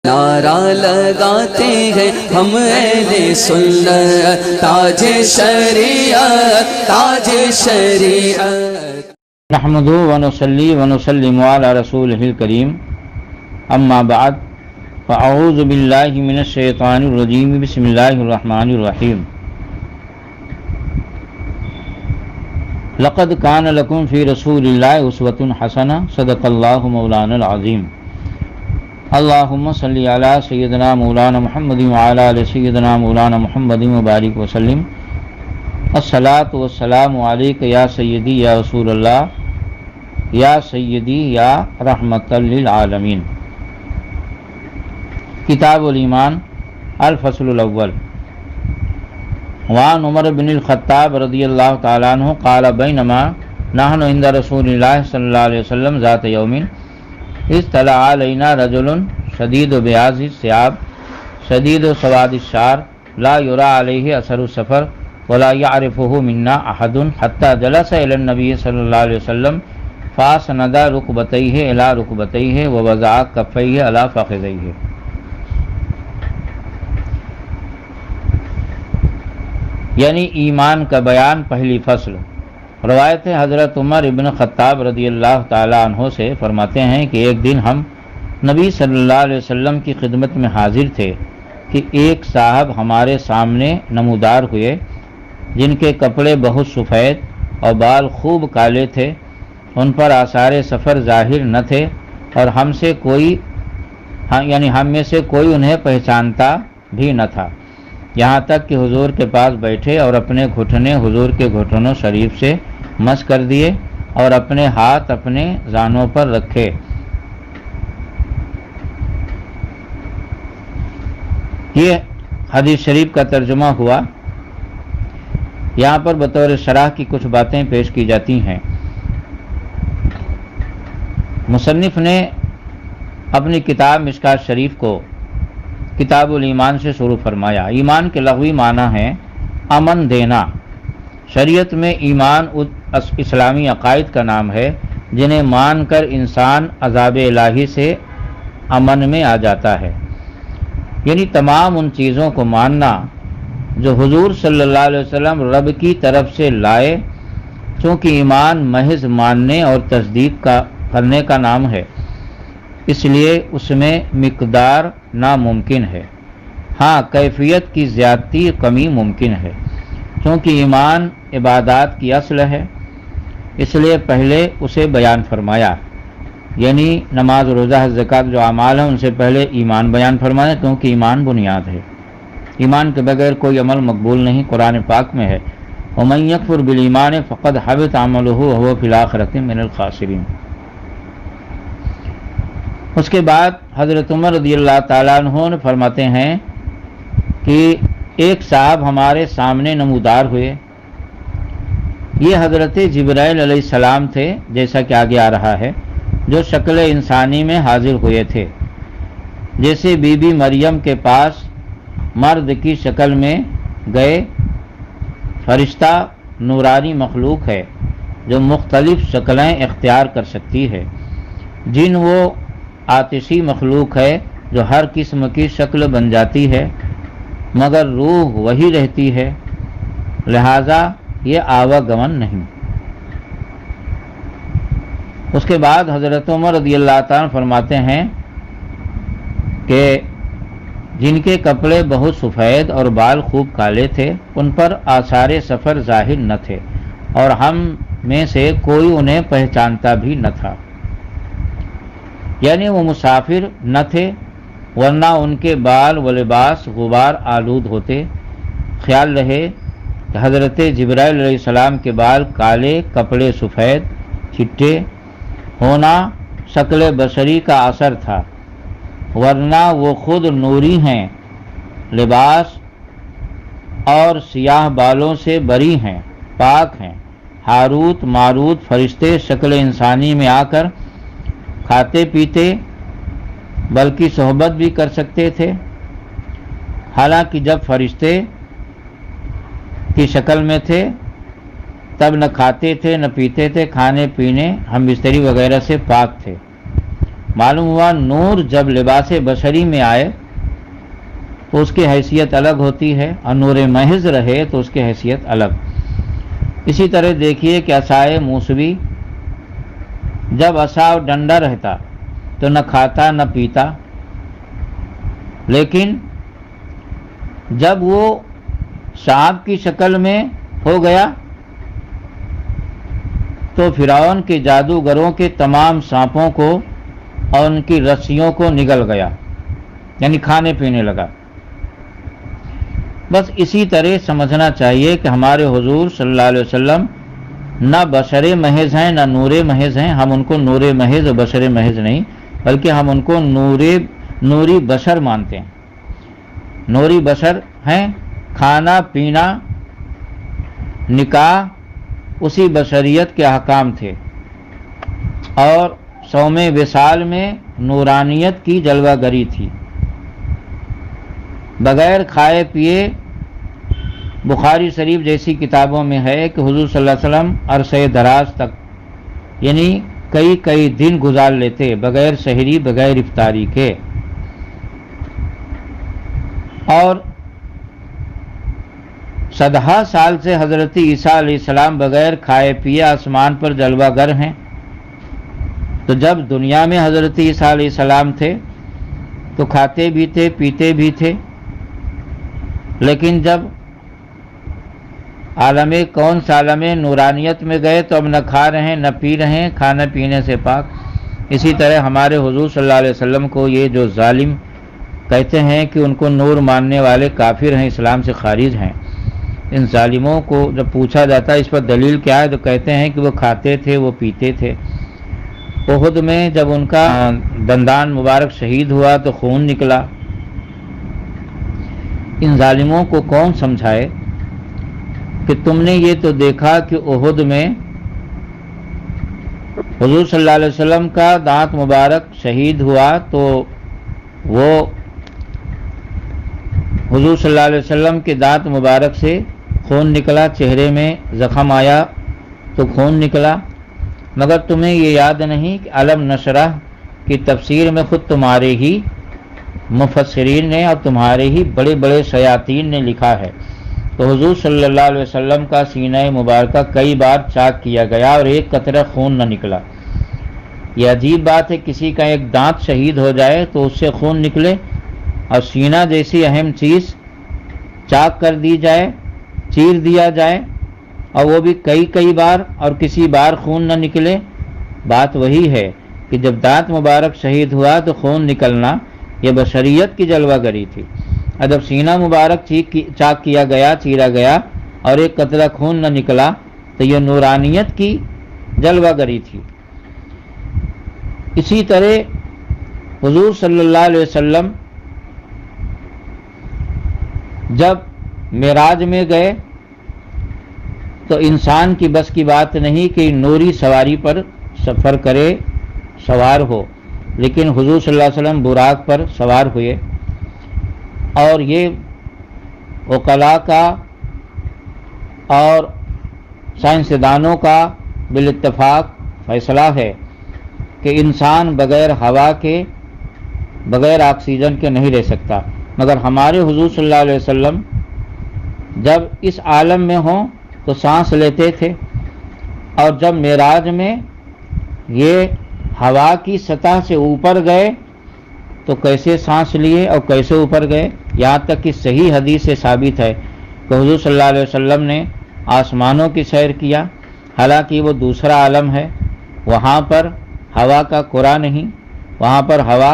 نعرہ لگاتے ہیں ہم اہل سنت، تاج شریعت، تاج شریعت۔ نحمدہ ونصلی ونسلم علی رسولہ الکریم، اما بعد فاعوذ باللہ من الشیطان الرجیم، بسم اللہ الرحمن الرحیم۔ لقد کان لکم فی رسول اللہ اسوۃ حسنہ، صدق اللہ مولانا العظیم۔ اللہم صلی علی سیدنا مولانا محمد وعلی آل سیدنا مولانا محمد وبارک وسلم۔ الصلاۃ والسلام علیک یا سیدی یا رسول اللہ، یا سیدی یا رحمت للعالمین۔ کتاب الایمان، الفصل الاول۔ وعن عمر بن الخطاب رضی اللہ تعالی عنہ قال بینما نحن عند رسول اللہ صلی اللہ علیہ وسلم ذات یوم اطلع علینا رجل شدید بیاض الثیاب شدید سواد الشعر لا یری علیہ اثر السفر ولا یعرفہ منا احد حتی جلس الی النبی صلی اللہ علیہ وسلم فاسند رکبتیہ الی رکبتیہ ووضع کفیہ علی فخذیہ۔ یعنی ایمان کا بیان، پہلی فصل۔ روایت حضرت عمر ابن خطاب رضی اللہ تعالیٰ عنہ سے فرماتے ہیں کہ ایک دن ہم نبی صلی اللہ علیہ وسلم کی خدمت میں حاضر تھے کہ ایک صاحب ہمارے سامنے نمودار ہوئے جن کے کپڑے بہت سفید اور بال خوب کالے تھے، ان پر آثار سفر ظاہر نہ تھے اور ہم میں سے کوئی انہیں پہچانتا بھی نہ تھا، یہاں تک کہ حضور کے پاس بیٹھے اور اپنے گھٹنے حضور کے گھٹنوں شریف سے مس کر دیے اور اپنے ہاتھ اپنے زانوں پر رکھے۔ یہ حدیث شریف کا ترجمہ ہوا۔ یہاں پر بطور شرح کی کچھ باتیں پیش کی جاتی ہیں۔ مصنف نے اپنی کتاب مشکات شریف کو کتاب الایمان سے شروع فرمایا۔ ایمان کے لغوی معنی ہے امن دینا۔ شریعت میں ایمان اسلامی عقائد کا نام ہے جنہیں مان کر انسان عذاب الہی سے امن میں آ جاتا ہے، یعنی تمام ان چیزوں کو ماننا جو حضور صلی اللہ علیہ وسلم رب کی طرف سے لائے، چونکہ ایمان محض ماننے اور تصدیق کرنے کا نام ہے، اس لیے اس میں مقدار ناممکن ہے، ہاں کیفیت کی زیادتی کمی ممکن ہے، کیونکہ ایمان عبادات کی اصل ہے، اس لیے پہلے اسے بیان فرمایا، یعنی نماز، روزہ، زکوٰۃ جو اعمال ہیں ان سے پہلے ایمان بیان فرمایا، کیونکہ ایمان بنیاد ہے۔ ایمان کے بغیر کوئی عمل مقبول نہیں، قرآن پاک میں ہے وَمَن يَكْفُرْ بِالْإِيمَانِ فَقَدْ حَبِطَ عَمَلُهُ وَهُوَ فِي الْآخِرَةِ مِنَ الْخَاسِرِينَ۔ اس کے بعد حضرت عمر رضی اللہ تعالیٰ عنہ نے فرماتے ہیں کہ ایک صاحب ہمارے سامنے نمودار ہوئے۔ یہ حضرت جبرائیل علیہ السلام تھے، جیسا کہ آگے آ رہا ہے، جو شکل انسانی میں حاضر ہوئے تھے، جیسے بی بی مریم کے پاس مرد کی شکل میں گئے۔ فرشتہ نورانی مخلوق ہے جو مختلف شکلیں اختیار کر سکتی ہے، جن وہ آتشی مخلوق ہے جو ہر قسم کی شکل بن جاتی ہے، مگر روح وہی رہتی ہے، لہذا یہ آواگمن نہیں۔ اس کے بعد حضرت عمر رضی اللہ تعالیٰ فرماتے ہیں کہ جن کے کپڑے بہت سفید اور بال خوب کالے تھے، ان پر آثار سفر ظاہر نہ تھے اور ہم میں سے کوئی انہیں پہچانتا بھی نہ تھا، یعنی وہ مسافر نہ تھے، ورنہ ان کے بال و لباس غبار آلود ہوتے۔ خیال رہے کہ حضرت جبرائیل علیہ السلام کے بال کالے، کپڑے سفید چٹے ہونا شکل بشری کا اثر تھا، ورنہ وہ خود نوری ہیں، لباس اور سیاہ بالوں سے بری ہیں، پاک ہیں۔ ہاروت ماروت فرشتے شکل انسانی میں آ کر کھاتے پیتے بلکہ صحبت بھی کر سکتے تھے، حالانکہ جب فرشتے کی شکل میں تھے تب نہ کھاتے تھے نہ پیتے تھے، کھانے پینے ہم بستری وغیرہ سے پاک تھے، معلوم ہوا نور جب لباس بشری میں آئے تو اس کی حیثیت الگ ہوتی ہے، اور نور محض رہے تو اس کی حیثیت الگ۔ اسی طرح دیکھیے کہ عصائے موسوی، جب عصا اور ڈنڈا رہتا تو نہ کھاتا نہ پیتا، لیکن جب وہ سانپ کی شکل میں ہو گیا تو فرعون کے جادوگروں کے تمام سانپوں کو اور ان کی رسیوں کو نگل گیا، یعنی کھانے پینے لگا۔ بس اسی طرح سمجھنا چاہیے کہ ہمارے حضور صلی اللہ علیہ وسلم نہ بشر محض ہیں نہ نور محض ہیں۔ ہم ان کو نور محض و بشر محض نہیں، بلکہ ہم ان کو نوری بشر مانتے ہیں۔ نوری بشر ہیں، کھانا پینا نکاح اسی بشریت کے احکام تھے، اور صوم وصال میں نورانیت کی جلوہ گری تھی۔ بغیر کھائے پیے، بخاری شریف جیسی کتابوں میں ہے کہ حضور صلی اللہ علیہ وسلم عرصہ دراز تک، یعنی کئی دن گزار لیتے بغیر سحری بغیر افطاری کے، اور 100 سال سے حضرت عیسیٰ علیہ السلام بغیر کھائے پیے آسمان پر جلوہ گر ہیں۔ تو جب دنیا میں حضرت عیسیٰ علیہ السلام تھے تو کھاتے بھی تھے پیتے بھی تھے، لیکن جب عالم کون عالم نورانیت میں گئے تو اب نہ کھا رہے ہیں نہ پی رہے ہیں، کھانا پینے سے پاک۔ اسی طرح ہمارے حضور صلی اللہ علیہ وسلم کو یہ جو ظالم کہتے ہیں کہ ان کو نور ماننے والے کافر ہیں، اسلام سے خارج ہیں، ان ظالموں کو جب پوچھا جاتا ہے اس پر دلیل کیا ہے تو کہتے ہیں کہ وہ کھاتے تھے وہ پیتے تھے۔ احد میں جب ان کا دندان مبارک شہید ہوا تو خون نکلا۔ ان ظالموں کو کون سمجھائے کہ تم نے یہ تو دیکھا کہ احد میں حضور صلی اللہ علیہ وسلم کا دانت مبارک شہید ہوا تو وہ حضور صلی اللہ علیہ وسلم کے دانت مبارک سے خون نکلا، چہرے میں زخم آیا تو خون نکلا، مگر تمہیں یہ یاد نہیں کہ علم نشرح کی تفسیر میں خود تمہارے ہی مفسرین نے اور تمہارے ہی بڑے بڑے شیاطین نے لکھا ہے۔ تو حضور صلی اللہ علیہ وسلم کا سینہ مبارکہ کئی بار چاک کیا گیا اور ایک قطرہ خون نہ نکلا۔ یہ عجیب بات ہے، کسی کا ایک دانت شہید ہو جائے تو اس سے خون نکلے، اور سینہ جیسی اہم چیز چاک کر دی جائے، چیر دیا جائے، اور وہ بھی کئی بار، اور کسی بار خون نہ نکلے۔ بات وہی ہے کہ جب دانت مبارک شہید ہوا تو خون نکلنا یہ بشریت کی جلوہ گری تھی، اور جب سینہ مبارک چاک کیا گیا، چیرا گیا اور ایک قطرہ خون نہ نکلا تو یہ نورانیت کی جلوہ گری تھی۔ اسی طرح حضور صلی اللہ علیہ وسلم جب معراج میں گئے تو انسان کی بس کی بات نہیں کہ نوری سواری پر سفر کرے، سوار ہو، لیکن حضور صلی اللہ علیہ وسلم براق پر سوار ہوئے، اور یہ عقلاء کا اور سائنسدانوں کا بالاتفاق فیصلہ ہے کہ انسان بغیر ہوا کے، بغیر آکسیجن کے نہیں رہ سکتا، مگر ہمارے حضور صلی اللہ علیہ وسلم جب اس عالم میں ہوں تو سانس لیتے تھے، اور جب معراج میں یہ ہوا کی سطح سے اوپر گئے تو کیسے سانس لیے اور کیسے اوپر گئے، یہاں تک کہ صحیح حدیث سے ثابت ہے کہ حضور صلی اللہ علیہ وسلم نے آسمانوں کی سیر کیا، حالانکہ وہ دوسرا عالم ہے، وہاں پر ہوا کا کرہ نہیں، وہاں پر ہوا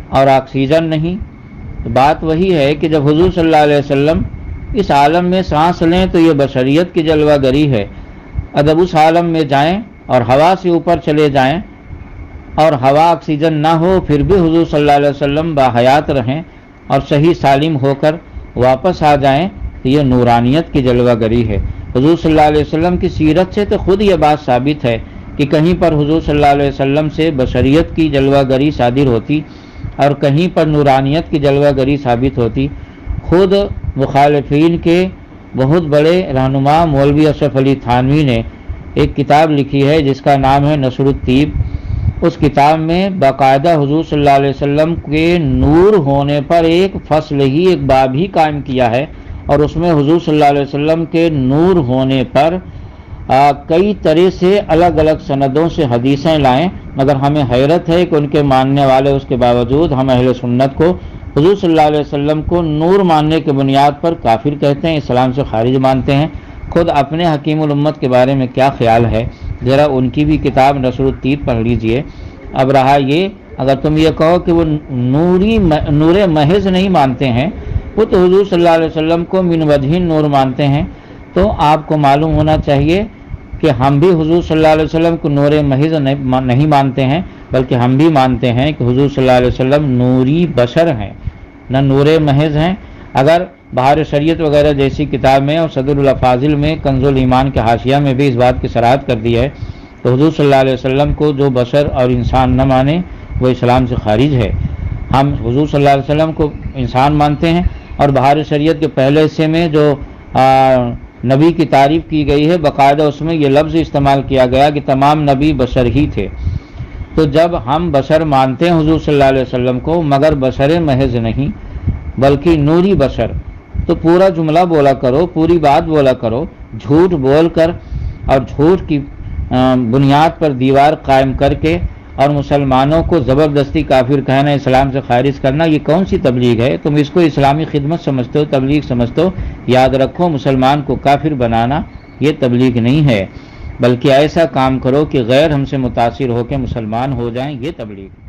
اور آکسیجن نہیں۔ تو بات وہی ہے کہ جب حضور صلی اللہ علیہ وسلم اس عالم میں سانس لیں تو یہ بشریت کی جلوہ گری ہے، اور جب اس عالم میں جائیں اور ہوا سے اوپر چلے جائیں اور ہوا آکسیجن نہ ہو پھر بھی حضور صلی اللہ علیہ وسلم باحیات رہیں اور صحیح سالم ہو کر واپس آ جائیں تو یہ نورانیت کی جلوہ گری ہے۔ حضور صلی اللہ علیہ وسلم کی سیرت سے تو خود یہ بات ثابت ہے کہ کہیں پر حضور صلی اللہ علیہ وسلم سے بشریت کی جلوہ گری صادر ہوتی اور کہیں پر نورانیت کی جلوہ گری ثابت ہوتی۔ خود مخالفین کے بہت بڑے رہنما مولوی اشرف علی تھانوی نے ایک کتاب لکھی ہے جس کا نام ہے نصر الطیب۔ اس کتاب میں باقاعدہ حضور صلی اللہ علیہ وسلم کے نور ہونے پر ایک فصل ہی، ایک باب ہی قائم کیا ہے، اور اس میں حضور صلی اللہ علیہ وسلم کے نور ہونے پر کئی طرح سے الگ الگ سندوں سے حدیثیں لائیں، مگر ہمیں حیرت ہے کہ ان کے ماننے والے اس کے باوجود ہم اہل سنت کو حضور صلی اللہ علیہ وسلم کو نور ماننے کے بنیاد پر کافر کہتے ہیں، اسلام سے خارج مانتے ہیں۔ خود اپنے حکیم الامت کے بارے میں کیا خیال ہے؟ ذرا ان کی بھی کتاب نشر التیر پڑھ لیجئے۔ اب رہا یہ، اگر تم یہ کہو کہ وہ نور محض نہیں مانتے ہیں، وہ تو حضور صلی اللہ علیہ وسلم کو من وجہ نور مانتے ہیں، تو آپ کو معلوم ہونا چاہیے کہ ہم بھی حضور صلی اللہ علیہ وسلم کو نور محض نہیں مانتے ہیں، بلکہ ہم بھی مانتے ہیں کہ حضور صلی اللہ علیہ وسلم نوری بشر ہیں، نہ نور محض ہیں۔ اگر بہار شریعت وغیرہ جیسی کتاب میں اور صدر الافاضل میں کنز الایمان کے حاشیہ میں بھی اس بات کی صراحت کر دی ہے تو حضور صلی اللہ علیہ وسلم کو جو بشر اور انسان نہ مانے وہ اسلام سے خارج ہے۔ ہم حضور صلی اللہ علیہ وسلم کو انسان مانتے ہیں، اور بہار شریعت کے پہلے حصے میں جو نبی کی تعریف کی گئی ہے باقاعدہ اس میں یہ لفظ استعمال کیا گیا کہ تمام نبی بشر ہی تھے۔ تو جب ہم بشر مانتے ہیں حضور صلی اللہ علیہ وسلم کو، مگر بشر محض نہیں بلکہ نوری بشر، تو پورا جملہ بولا کرو، پوری بات بولا کرو، جھوٹ بول کر اور جھوٹ کی بنیاد پر دیوار قائم کر کے اور مسلمانوں کو زبردستی کافر کہنا، اسلام سے خارج کرنا، یہ کون سی تبلیغ ہے؟ تم اس کو اسلامی خدمت سمجھتے ہو، تبلیغ سمجھتے ہو؟ یاد رکھو، مسلمان کو کافر بنانا یہ تبلیغ نہیں ہے، بلکہ ایسا کام کرو کہ غیر ہم سے متاثر ہو کے مسلمان ہو جائیں، یہ تبلیغ ہے۔